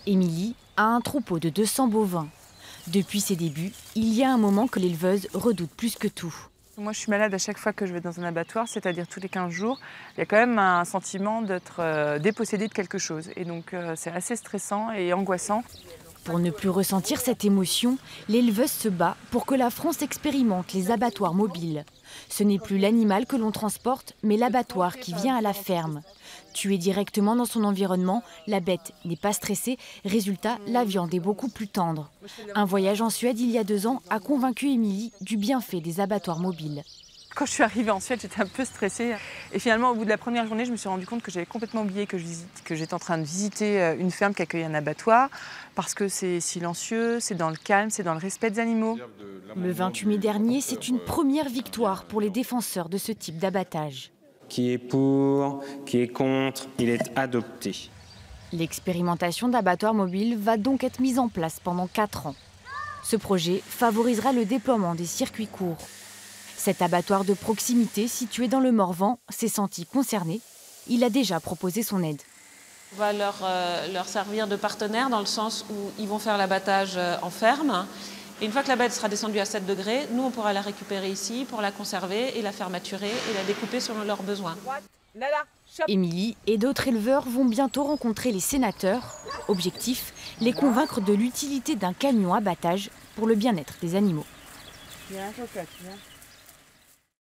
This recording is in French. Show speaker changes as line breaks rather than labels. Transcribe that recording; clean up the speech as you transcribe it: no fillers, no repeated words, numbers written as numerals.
Émilie a un troupeau de 200 bovins. Depuis ses débuts, il y a un moment que l'éleveuse redoute plus que tout.
Moi, je suis malade à chaque fois que je vais dans un abattoir, c'est-à-dire tous les 15 jours. Il y a quand même un sentiment d'être dépossédé de quelque chose. Et donc, c'est assez stressant et angoissant.
Pour ne plus ressentir cette émotion, l'éleveuse se bat pour que la France expérimente les abattoirs mobiles. Ce n'est plus l'animal que l'on transporte, mais l'abattoir qui vient à la ferme. Tué directement dans son environnement, la bête n'est pas stressée. Résultat, la viande est beaucoup plus tendre. Un voyage en Suède il y a 2 ans a convaincu Émilie du bienfait des abattoirs mobiles.
Quand je suis arrivée en Suède, j'étais un peu stressée. Et finalement, au bout de la première journée, je me suis rendu compte que j'avais complètement oublié que j'étais en train de visiter une ferme qui accueille un abattoir, parce que c'est silencieux, c'est dans le calme, c'est dans le respect des animaux.
Le 28 mai dernier, c'est une première victoire pour les défenseurs de ce type d'abattage.
Qui est pour, qui est contre, il est adopté.
L'expérimentation d'abattoirs mobiles va donc être mise en place pendant 4 ans. Ce projet favorisera le déploiement des circuits courts. Cet abattoir de proximité, situé dans le Morvan, s'est senti concerné. Il a déjà proposé son aide.
On va leur servir de partenaire dans le sens où ils vont faire l'abattage en ferme. Et une fois que la bête sera descendue à 7 degrés, nous on pourra la récupérer ici pour la conserver et la faire maturer et la découper selon leurs besoins.
Émilie et d'autres éleveurs vont bientôt rencontrer les sénateurs. Objectif, les convaincre de l'utilité d'un camion abattage pour le bien-être des animaux.